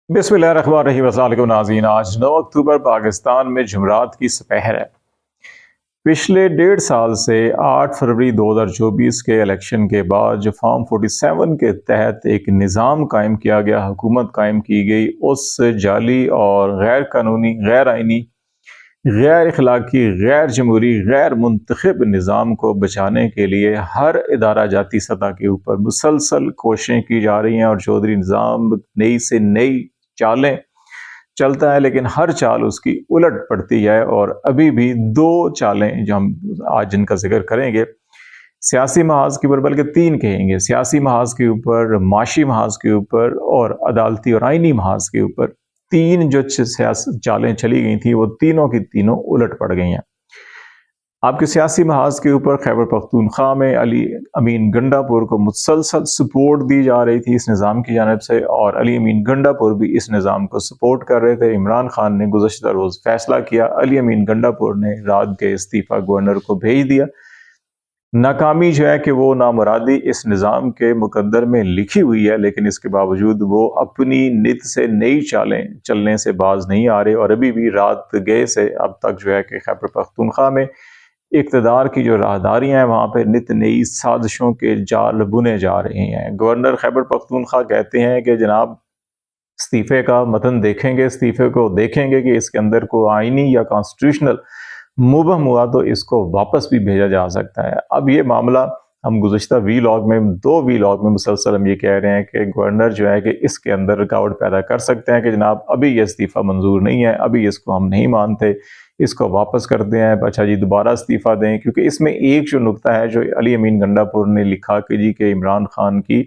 बिस्मिल्लाहिर्रहमानिर्रहीम। अस्सलाम वालेकुम नाज़रीन। आज 9 अक्टूबर पाकिस्तान में जुमरात की सपहर है। पिछले 1.5 साल से 8 फरवरी 2024 के इलेक्शन के बाद जो फॉर्म 47 के तहत एक निज़ाम कायम किया गया, हुकूमत कायम की गई, उस जाली और गैर कानूनी, गैर आइनी, गैर अखलाकी, गैर जमहूरी, गैर मुंतखब निज़ाम को बचाने के लिए हर इदारा जाती सतह के ऊपर मुसलसल कोशिशें की जा रही हैं और चौधरी निज़ाम नई से नई चालें चलता है, लेकिन हर चाल उसकी उलट पड़ती है। और अभी भी दो चालें जो हम आज जिनका जिक्र करेंगे, सियासी महाज के ऊपर, बल्कि तीन कहेंगे, सियासी महाज के ऊपर, माशी महाज के ऊपर और अदालती और आइनी महाज के ऊपर, तीन जो चालें चली गई थी वो तीनों की तीनों उलट पड़ गई हैं। आपके सियासी महाज के ऊपर खैबर पख्तूनख्वा में अली अमीन गंडापुर को मुसलसल सपोर्ट दी जा रही थी इस निज़ाम की जानिब से, और अली अमीन गंडापुर भी इस निज़ाम को सपोर्ट कर रहे थे। इमरान खान ने गुज़श्ता रोज़ फैसला किया, अली अमीन गंडापुर ने रात के इस्तीफ़ा गवर्नर को भेज दिया। नाकामी जो है कि वो नामुरादी इस निज़ाम के मुकद्दर में लिखी हुई है, लेकिन इसके बावजूद वो अपनी नित से नई चालें चलने से बाज नहीं आ रहे, और अभी भी रात गए से अब तक जो है कि खैबर पख्तूनख्वा में इक़्तिदार की जो राहदारियाँ हैं वहाँ पे नित नई साजिशों के जाल बुने जा रहे हैं। गवर्नर खैबर पख्तूनख्वा कहते हैं कि जनाब इस्तीफ़े का मतन देखेंगे, इस्तीफ़े को देखेंगे कि इसके अंदर को आइनी या कॉन्स्टिट्यूशनल मुबहम हुआ तो इसको वापस भी भेजा जा सकता है। अब ये मामला हम गुज़श्ता वीलॉग में, 2 वीलॉग में मुसलसल हम ये कह रहे हैं कि गवर्नर जो है कि इसके अंदर रुकावट पैदा कर सकते हैं कि जनाब अभी ये इस्तीफ़ा मंजूर नहीं है, अभी इसको हम नहीं मानते, इसको वापस करते हैं, अच्छा जी दोबारा इस्तीफ़ा दें। क्योंकि इसमें एक जो नुक्ता है जो अली अमीन गंडापुर ने लिखा कि जी के इमरान खान की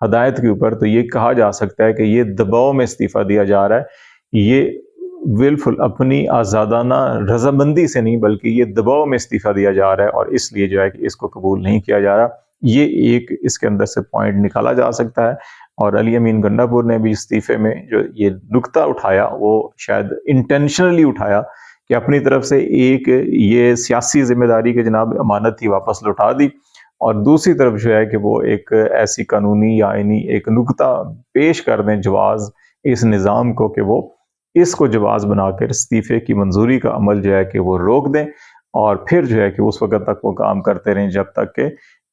हदायत के ऊपर, तो ये कहा जा सकता है कि ये दबाव में इस्तीफ़ा दिया जा रहा है, ये विलफुल अपनी आज़ादाना रजामंदी से नहीं बल्कि ये दबाव में इस्तीफ़ा दिया जा रहा है, और इसलिए जो है कि इसको कबूल नहीं किया जा रहा। ये एक इसके अंदर से पॉइंट निकाला जा सकता है। और अली अमीन गंडापुर ने भी इस्तीफ़े में जो ये नुक्ता उठाया वो शायद इंटेंशनली उठाया कि अपनी तरफ से एक ये सियासी जिम्मेदारी के जनाब अमानत थी वापस लौटा दी, और दूसरी तरफ जो है कि वो एक ऐसी कानूनी या आइनी एक नुक्ता पेश कर दें जवाज़ इस निज़ाम को कि वो इसको जवाज़ बनाकर इस्तीफ़े की मंजूरी का अमल जो है कि वो रोक दें, और फिर जो है कि उस वक़्त तक वो काम करते रहें जब तक कि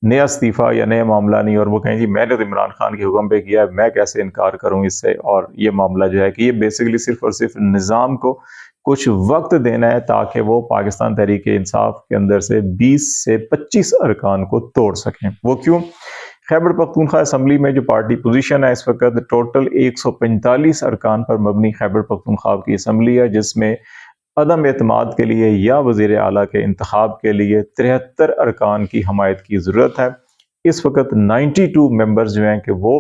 नया इस्तीफ़ा या नया मामला नहीं, और वो कहें जी मैंने तो इमरान खान के हुक्म पे किया है, मैं कैसे इनकार करूं इससे। और ये मामला जो है कि ये बेसिकली सिर्फ और सिर्फ निज़ाम को कुछ वक्त देना है ताकि वो पाकिस्तान तहरीक इंसाफ के अंदर से 20 से 25 अरकान को तोड़ सकें। वो क्यों? खैबर पख्तूनख्वा असम्बली में जो पार्टी पोजीशन है इस वक्त टोटल 145 अरकान पर मबनी खैबर पख्तूनख्वा की असम्बली है, जिसमें अदम एतमाद के लिए या वज़ीर आला के इंतखाब के लिए 73 अरकान की हमायत की ज़रूरत है। इस वक्त 92 मेंबर्स जो हैं कि वो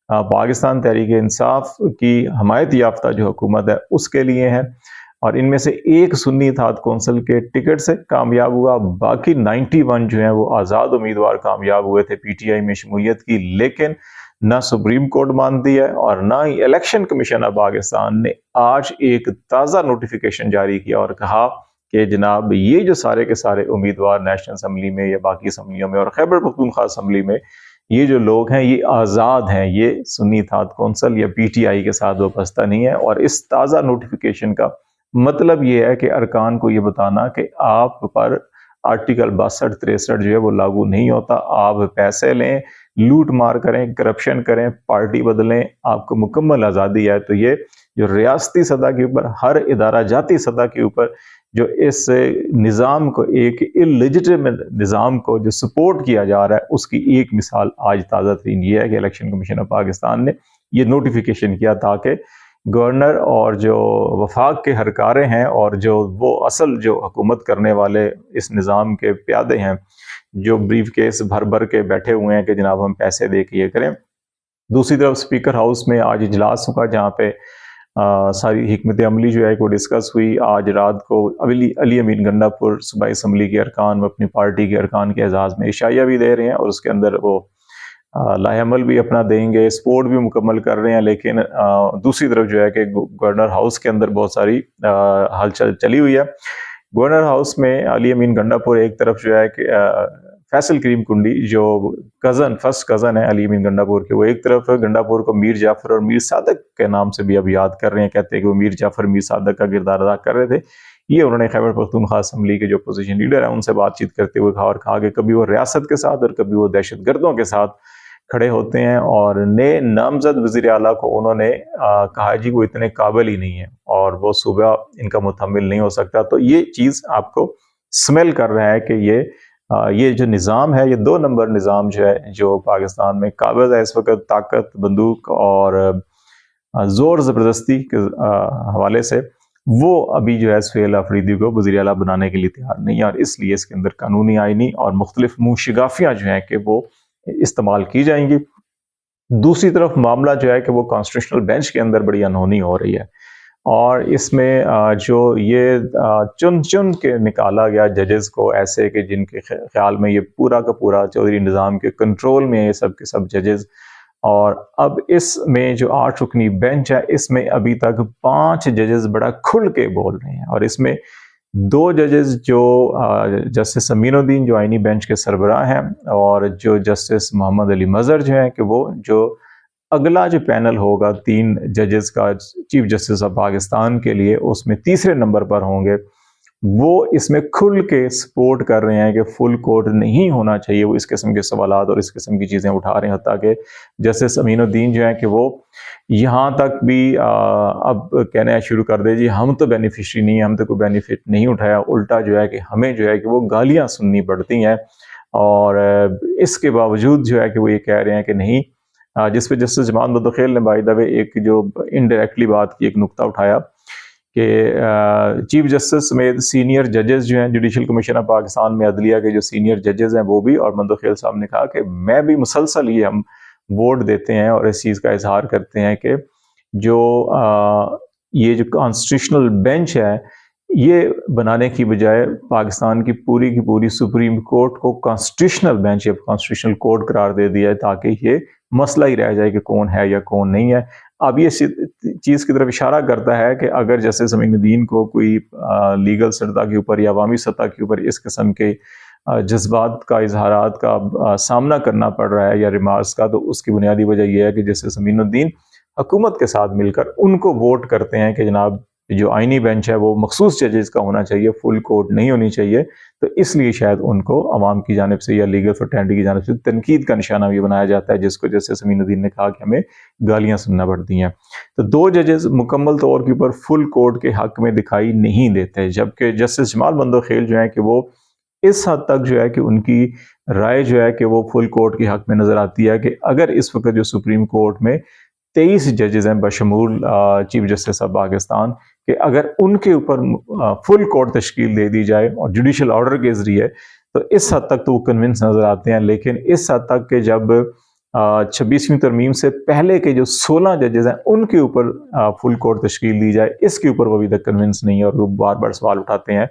पाकिस्तान तहरीक इंसाफ की हमायत याफ्ता जो हुकूमत है उसके लिए हैं, और इनमें से एक सुन्नी इत्तेहाद कौंसिल के टिकट से कामयाब हुआ, बाकी 91 जो हैं वो आज़ाद उम्मीदवार कामयाब हुए थे पीटीआई में शमूलियत की, लेकिन ना सुप्रीम कोर्ट मानती है और ना ही इलेक्शन कमीशन ऑफ पाकिस्तान ने आज एक ताज़ा नोटिफिकेशन जारी किया और कहा कि जनाब ये जो सारे के सारे उम्मीदवार नेशनल असम्बली में या बाकी असम्बलियों में और खैबर पख्तूनख्वा असम्बली में ये जो लोग हैं ये आज़ाद हैं, ये सुन्नी इत्तेहाद कौंसिल या पीटीआई के साथ वाबस्ता नहीं है। और इस ताज़ा नोटिफिकेशन का मतलब ये है कि अरकान को ये बताना कि आप पर आर्टिकल 62-63 जो है वो लागू नहीं होता, आप पैसे लें, लूट मार करें, करप्शन करें, पार्टी बदलें, आपको मुकम्मल आज़ादी है। तो ये जो रियासती सतह के ऊपर, हर इदारा जाती सतह के ऊपर जो इस निज़ाम को, एक इलेजिटिमेट निज़ाम को जो सपोर्ट किया जा रहा है, उसकी एक मिसाल आज ताज़ा तरीन ये है कि इलेक्शन कमीशन ऑफ पाकिस्तान ने ये नोटिफिकेशन किया ताकि गवर्नर और जो वफाक के हरकारे हैं और जो वो असल जो हुकूमत करने वाले इस निज़ाम के प्यादे हैं, जो ब्रीफ केस भर भर के बैठे हुए हैं कि जनाब हम पैसे दे के ये करें। दूसरी तरफ स्पीकर हाउस में आज इजलास हुआ जहाँ पे सारी हिकमत अमली जो है वो डिस्कस हुई। आज रात को अली अमीन गंडापुर सूबाई असम्बली के अरकान अपनी पार्टी के अरकान के एजाज़ में इशाया भी दे रहे हैं, और उसके अंदर वो लाहेमल भी अपना देंगे, सपोर्ट भी मुकम्मल कर रहे हैं। लेकिन दूसरी तरफ जो है कि गवर्नर हाउस के अंदर बहुत सारी हलचल चली हुई है। गवर्नर हाउस में अली अमीन गंडापुर एक तरफ जो है कि फैसल करीम कुंडी जो फर्स्ट कज़न है अली मीर गंडापुर के, वो एक तरफ गंडापुर को मीर जाफ़र और मीर सादक के नाम से भी अब याद कर रहे हैं, कहते हैं कि वो मीर जाफ़र मीर सादक का किरदार अदा कर रहे थे। ये उन्होंने खैबर पख्तूनख्वा असम्बली के जो अपोजिशन लीडर हैं उनसे बातचीत करते हुए कहा, और कहा कि कभी वो रियासत के साथ और कभी वो दहशतगर्दों के साथ खड़े होते हैं, और नए नामजद वज़ीर आला को उन्होंने कहा जी वो इतने काबिल ही नहीं है और वो सूबा इनका मुतहम्मिल नहीं हो सकता। तो ये चीज़ आपको स्मेल कर रहा है कि ये जो निज़ाम है, ये 2 नंबर निज़ाम जो है, जो पाकिस्तान में काबिज़ है इस वक्त ताकत, बंदूक और ज़ोर ज़बरदस्ती के हवाले से, वो अभी जो है सुहेल आफरीदी को वज़ीर आला बनाने के लिए तैयार नहीं है, और इसलिए इसके अंदर कानूनी आइनी और मुख्तलिफ मुंशिगाफियाँ जो हैं कि वो इस्तेमाल की जाएंगी। दूसरी तरफ मामला जो है कि वो कॉन्स्टिट्यूशनल बेंच के अंदर बड़ी अनहोनी हो रही है, और इसमें जो ये चुन चुन के निकाला गया जजेस को ऐसे कि जिनके ख्याल में ये पूरा का पूरा चौधरी निज़ाम के कंट्रोल में ये सब के सब जजेस, और अब इसमें जो 8 रुकनी बेंच है इसमें अभी तक 5 जजेस बड़ा खुल के बोल रहे हैं, और इसमें 2 जजेस जो जस्टिस अमीनुद्दीन जो आइनी बेंच के सरबराह हैं, और जो जस्टिस मोहम्मद अली मज़हर जो हैं कि वो जो अगला जो पैनल होगा 3 जजेस का चीफ जस्टिस ऑफ पाकिस्तान के लिए, उसमें तीसरे नंबर पर होंगे, वो इसमें खुल के सपोर्ट कर रहे हैं कि फुल कोर्ट नहीं होना चाहिए। वो इस किस्म के सवालात और इस किस्म की चीज़ें उठा रहे हैं, हत्ता कि जस्टिस अमीनुद्दीन जो हैं कि वो यहाँ तक भी अब कहना शुरू कर दे जी हम तो बेनिफिशरी नहीं है, हम तो कोई बेनिफिट नहीं उठाया, उल्टा जो है कि हमें जो है कि वो गालियाँ सुननी पड़ती हैं, और इसके बावजूद जो है कि वो ये कह रहे हैं कि नहीं, जिस पे जस्टिस जमाल मुदखिल ने बाय द वे एक जो इनडायरेक्टली बात की, एक नुक्ता उठाया कि चीफ जस्टिस समेत सीनियर जजेस जो हैं जुडिशल कमीशन ऑफ पाकिस्तान में अदलिया के जो सीनियर जजेस हैं वो भी, और मुदखिल साहब ने कहा कि मैं भी मुसलसल ये हम वोट देते हैं और इस चीज़ का इजहार करते हैं कि जो ये जो कॉन्स्टिट्यूशनल बेंच है ये बनाने की बजाय पाकिस्तान की पूरी सुप्रीम कोर्ट को कॉन्स्टिट्यूशनल बेंच या कॉन्स्टिट्यूशनल कोर्ट करार दे दिया है, ताकि ये मसला ही रह जाए कि कौन है या कौन नहीं है। अब ये चीज़ की तरफ इशारा करता है कि अगर जस्टिस अमीनुद्दीन को कोई लीगल सतह के ऊपर या अवामी सतह के ऊपर इस किस्म के जज्बात का इजहारात का सामना करना पड़ रहा है या रिमार्क्स का, तो उसकी बुनियादी वजह यह है कि जस्टिस अमीनुद्दीन हुकूमत के साथ मिलकर उनको वोट करते हैं कि जनाब जो आइनी बेंच है वो मखसूस जजेस का होना चाहिए, फुल कोर्ट नहीं होनी चाहिए। तो इसलिए शायद उनको अवाम की जानिब से या लीगल फ्रेटर्निटी की जानिब से तनकीद का निशाना भी बनाया जाता है, जिसको जस्टिस अमीनुद्दीन ने कहा कि हमें गालियां सुनना पड़ती हैं। तो 2 जजेस मुकम्मल तौर के ऊपर फुल कोर्ट के हक में दिखाई नहीं देते, जबकि जस्टिस जमाल बंदोखेल जो है कि वो इस हद तक जो है कि उनकी राय जो है कि वो फुल कोर्ट के हक में नज़र आती है कि अगर इस वक्त जो सुप्रीम कोर्ट में 23 जजेस हैं बशमूल चीफ जस्टिस ऑफ पाकिस्तान कि अगर उनके ऊपर फुल कोर्ट तश्कील दे दी जाए और जुडिशल ऑर्डर के ज़रिए, तो इस हद तक तो वो कन्विंस नज़र आते हैं। लेकिन इस हद तक कि जब 26वीं तरमीम से पहले के जो 16 जजेस हैं उनके ऊपर फुल कोर्ट तश्कील दी जाए, इसके ऊपर वो अभी तक कन्विंस नहीं है, और वो बार बार सवाल उठाते हैं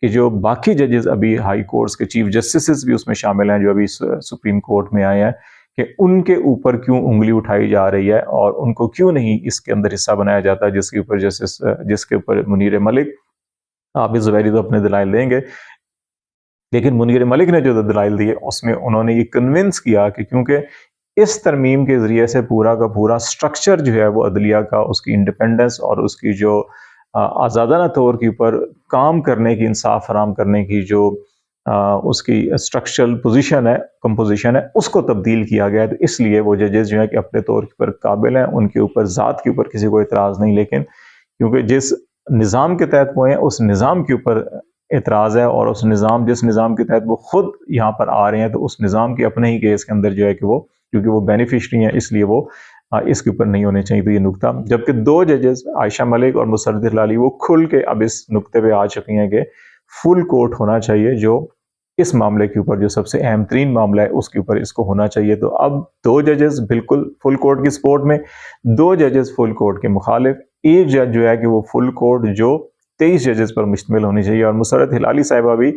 कि जो बाकी जजेस अभी हाई कोर्ट्स के चीफ जस्टिस भी उसमें शामिल हैं जो अभी सुप्रीम कोर्ट में आए हैं, कि उनके ऊपर क्यों उंगली उठाई जा रही है और उनको क्यों नहीं इसके अंदर हिस्सा बनाया जाता, जिसके ऊपर मुनीर मलिक, हाफिज ज़ुबैरी तो अपने दलाइल देंगे, लेकिन मुनीर मलिक ने जो दलाइल दिए उसमें उन्होंने ये कन्विंस किया कि क्योंकि इस तरमीम के ज़रिए से पूरा का पूरा स्ट्रक्चर जो है वो अदलिया का, उसकी इंडिपेंडेंस और उसकी जो आज़ादाना तौर के ऊपर काम करने की, इंसाफ फराम करने की जो उसकी स्ट्रक्चरल पोजीशन है, कंपोजिशन है, उसको तब्दील किया गया है। तो इसलिए वो जजेस जो है कि अपने तौर पर काबिल हैं, उनके ऊपर ज़ात के ऊपर किसी को एतराज़ नहीं, लेकिन क्योंकि जिस निज़ाम के तहत वो हैं उस निज़ाम के ऊपर एतराज़ है, और जिस निज़ाम के तहत वो खुद यहाँ पर आ रहे हैं, तो उस निज़ाम के अपने ही केस के अंदर जो है कि वो, क्योंकि वो बेनिफिशरी हैं इसलिए वो इसके ऊपर नहीं होने चाहिए। तो ये नुकता, जबकि 2 जजेस आयशा मलिक और मुसर्रत हिलाली वो खुल के अब इस नुक्ते पे आ चुकी हैं कि फुल कोर्ट होना चाहिए, जो इस मामले के ऊपर जो सबसे अहम तरीन मामला है उसके ऊपर इसको होना चाहिए। तो अब 2 जजेस बिल्कुल फुल कोर्ट की सपोर्ट में, 2 जजेस फुल कोर्ट के मुखालिफ, एक जज जो है कि वो फुल कोर्ट जो 23 जजेस पर मुश्तमिल होनी चाहिए। और मुसर्रत हिलाली साहिबा भी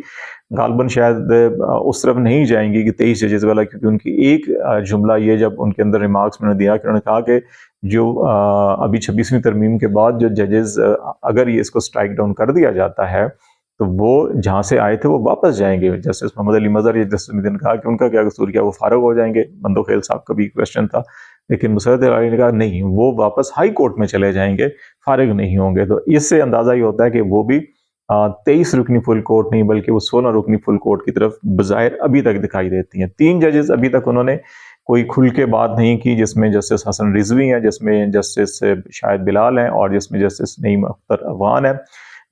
गालबन शायद उस तरफ नहीं जाएंगी कि 23 जजेस वाला, क्योंकि उनकी एक जुमला ये जब उनके अंदर रिमार्क्स में दिया कि उन्होंने कहा कि जो अभी 26वीं तरमीम के बाद जो जजेस अगर ये इसको स्ट्राइक डाउन कर दिया जाता है تو وہ جہاں سے آئے تھے وہ واپس جائیں گے. جسٹس محمد علی مظہر یا جسٹس نے کہا کہ ان کا کیا قصور، کیا وہ فارغ ہو جائیں گے؟ بندوخیل صاحب کا بھی کویشچن تھا، لیکن مسرت علی نے کہا نہیں، وہ واپس ہائی کورٹ میں چلے جائیں گے، فارغ نہیں ہوں گے. تو اس سے اندازہ یہ ہوتا ہے کہ وہ بھی 23 رکنی فل کورٹ نہیں بلکہ وہ 16 رکنی فل کورٹ کی طرف بظاہر ابھی تک دکھائی دیتی ہیں. 3 ججز ابھی تک انہوں نے کوئی کھل کے بات نہیں کی، جس میں جسٹس حسن رضوی ہیں، جس میں جسٹس شاہد بلال ہیں، اور جس میں جسٹس نعیم اختر افغان ہیں.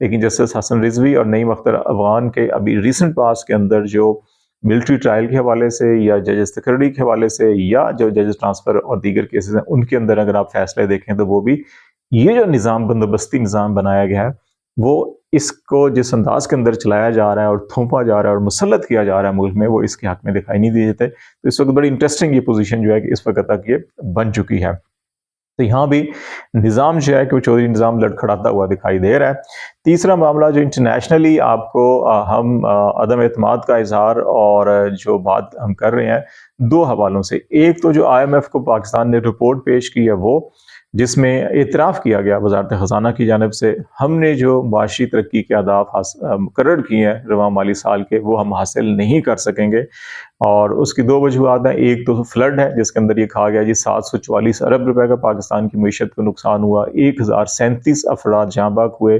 لیکن جسٹس حسن رضوی اور نعیم اختر افغان کے ابھی ریسنٹ پاس کے اندر جو ملٹری ٹرائل کے حوالے سے یا ججز تقرری کے حوالے سے یا جو ججز ٹرانسفر اور دیگر کیسز ہیں ان کے اندر اگر آپ فیصلے دیکھیں تو وہ بھی یہ جو نظام بندوبستی نظام بنایا گیا ہے وہ اس کو جس انداز کے اندر چلایا جا رہا ہے اور تھوپا جا رہا ہے اور مسلط کیا جا رہا ہے ملک میں، وہ اس کے حق میں دکھائی نہیں دیتے. تو اس وقت بڑی انٹرسٹنگ یہ پوزیشن جو ہے کہ اس وقت تک یہ بن چکی ہے. تو یہاں بھی نظام جو ہے کہ وہ چودھری نظام لڑکھڑاتا ہوا دکھائی دے رہا ہے. تیسرا معاملہ جو انٹرنیشنلی آپ کو ہم عدم اعتماد کا اظہار اور جو بات ہم کر رہے ہیں 2 حوالوں سے. ایک تو جو IMF کو پاکستان نے رپورٹ پیش کی ہے وہ، جس میں اعتراف کیا گیا وزارت خزانہ کی جانب سے ہم نے جو معاشی ترقی کے اہداف مقرر کیے ہیں رواں مالی سال کے وہ ہم حاصل نہیں کر سکیں گے. اور اس کی 2 وجوہات ہیں. ایک تو فلڈ ہے جس کے اندر یہ کہا گیا 744 ارب روپے کا پاکستان کی معیشت کو نقصان ہوا، 1037 افراد جاں بحق ہوئے،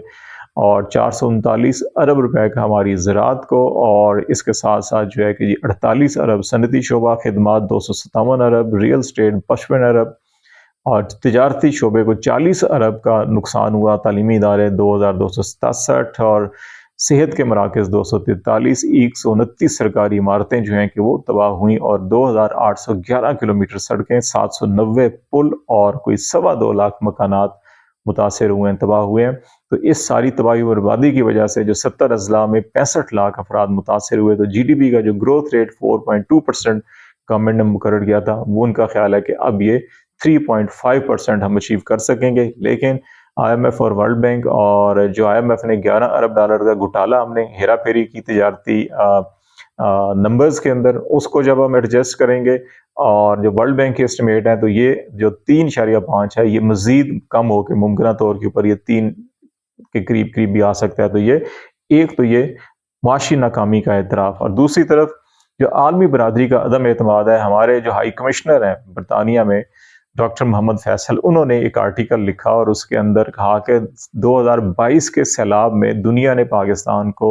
اور 439 ارب روپے کا ہماری زراعت کو، اور اس کے ساتھ ساتھ جو ہے کہ 48 ارب صنعتی شعبہ، خدمات 257 ارب، ریل اسٹیٹ 55 ارب، اور تجارتی شعبے کو 40 ارب کا نقصان ہوا، تعلیمی ادارے 2267، اور صحت کے مراکز 243، 129 سرکاری عمارتیں جو ہیں کہ وہ تباہ ہوئیں، اور 2811 کلومیٹر سڑکیں، 790 پل اور کوئی 2.25 لاکھ مکانات متاثر ہوئے ہیں، تباہ ہوئے ہیں. تو اس ساری تباہی و بربادی کی وجہ سے جو 70 اضلاع میں 65 لاکھ افراد متاثر ہوئے، تو GDP کا جو گروتھ ریٹ 4.2% گورنمنٹ نے مقرر کیا تھا وہ ان کا خیال ہے کہ اب یہ 3.5% ہم اچیو کر سکیں گے. لیکن IMF اور ورلڈ بینک اور جو IMF نے 11 ارب ڈالر کا گھٹالہ ہم نے ہیرا پھیری کی تجارتی نمبرز کے اندر، اس کو جب ہم ایڈجسٹ کریں گے اور جو ورلڈ بینک کے اسٹیمیٹ ہیں تو یہ جو 3.5 ہے یہ مزید کم ہو کے ممکنہ طور کے اوپر یہ 3 کے قریب بھی آ سکتا ہے. تو یہ ایک تو یہ معاشی ناکامی کا اعتراف، اور دوسری طرف جو عالمی برادری کا عدم اعتماد ہے. ہمارے جو ہائی کمشنر ہیں برطانیہ میں ڈاکٹر محمد فیصل، انہوں نے ایک آرٹیکل لکھا اور اس کے اندر کہا کہ 2022 کے سیلاب میں دنیا نے پاکستان کو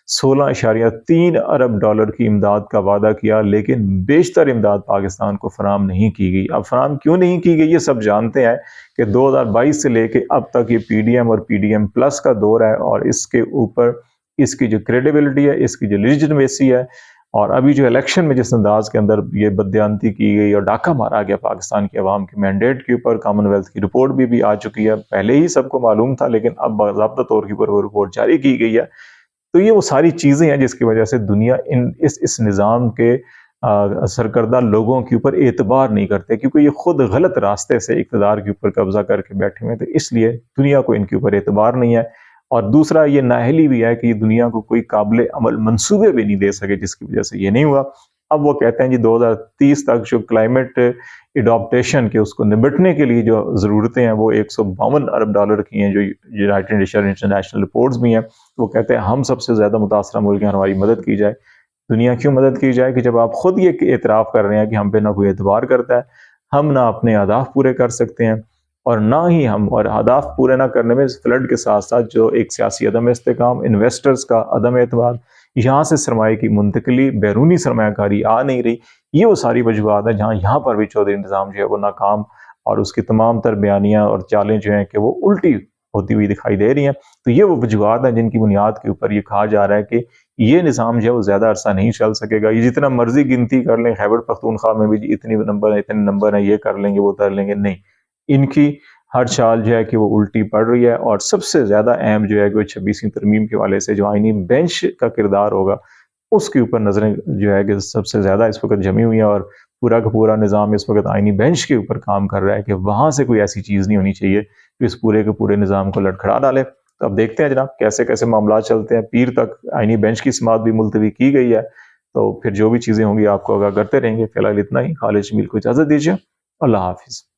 16.3 ارب ڈالر کی امداد کا وعدہ کیا، لیکن بیشتر امداد پاکستان کو فراہم نہیں کی گئی. اب فراہم کیوں نہیں کی گئی یہ سب جانتے ہیں کہ 2022 سے لے کے اب تک یہ PDM اور PDM پلس کا دور ہے، اور اس کے اوپر اس کی جو کریڈیبلٹی ہے، اس کی جو لیجٹمیسی ہے، اور ابھی جو الیکشن میں جس انداز کے اندر یہ بددیانتی کی گئی اور ڈاکہ مارا گیا پاکستان کی عوام کے مینڈیٹ کے اوپر، کامن ویلتھ کی رپورٹ بھی آ چکی ہے، پہلے ہی سب کو معلوم تھا لیکن اب باضابطہ طور کے اوپر وہ رپورٹ جاری کی گئی ہے. تو یہ وہ ساری چیزیں ہیں جس کی وجہ سے دنیا اس نظام کے سرکردہ لوگوں کے اوپر اعتبار نہیں کرتے، کیونکہ یہ خود غلط راستے سے اقتدار کے اوپر قبضہ کر کے بیٹھے ہوئے، تو اس لیے دنیا کو ان کے اوپر اعتبار نہیں ہے. اور دوسرا یہ نااہلی بھی ہے کہ یہ دنیا کو کوئی قابل عمل منصوبے بھی نہیں دے سکے، جس کی وجہ سے یہ نہیں ہوا. اب وہ کہتے ہیں 2030 تک جو کلائمیٹ اڈاپٹیشن کے اس کو نمٹنے کے لیے جو ضرورتیں ہیں وہ 152 ارب ڈالر کی ہیں، جو یونائیٹڈ نیشن انٹرنیشنل رپورٹس بھی ہیں. وہ کہتے ہیں ہم سب سے زیادہ متاثرہ ملک ہیں، ہماری مدد کی جائے. دنیا کیوں مدد کی جائے کہ جب آپ خود یہ اعتراف کر رہے ہیں کہ ہم پہ نہ کوئی اعتبار کرتا ہے، ہم نہ اپنے اہداف پورے کر سکتے ہیں، اور نہ ہی ہم اور اہداف پورے نہ کرنے میں فلڈ کے ساتھ ساتھ جو ایک سیاسی عدم استحکام، انویسٹرز کا عدم اعتماد، یہاں سے سرمایہ کی منتقلی، بیرونی سرمایہ کاری آ نہیں رہی، یہ وہ ساری وجوہات ہیں جہاں یہاں پر بھی چودھری نظام جو ہے وہ ناکام، اور اس کی تمام تر بیانیاں اور چالیں جو ہیں کہ وہ الٹی ہوتی ہوئی دکھائی دے رہی ہیں. تو یہ وہ وجوہات ہیں جن کی بنیاد کے اوپر یہ کہا جا رہا ہے کہ یہ نظام جو ہے وہ زیادہ عرصہ نہیں چل سکے گا. یہ جتنا مرضی گنتی کر لیں، خیبر پختونخوا میں بھی اتنے نمبر ہیں، یہ کر لیں گے وہ کر لیں گے، نہیں، ان کی ہر چال جو ہے کہ وہ الٹی پڑ رہی ہے. اور سب سے زیادہ اہم جو ہے کہ وہ 26ویں ترمیم کے حوالے سے جو آئینی بینچ کا کردار ہوگا اس کے اوپر نظریں جو ہے کہ سب سے زیادہ اس وقت جمی ہوئی ہیں، اور پورا کا پورا نظام اس وقت آئینی بینچ کے اوپر کام کر رہا ہے کہ وہاں سے کوئی ایسی چیز نہیں ہونی چاہیے کہ اس پورے کے پورے نظام کو لڑکھڑا ڈالے. تو اب دیکھتے ہیں جناب کیسے کیسے معاملات چلتے ہیں. پیر تک آئینی بینچ کی سماعت بھی ملتوی کی گئی ہے، تو پھر جو بھی چیزیں ہوں گی آپ کو آگاہ کرتے رہیں گے. فی الحال اتنا ہی. خالد جمیل کو اجازت دیجیے. اللہ حافظ.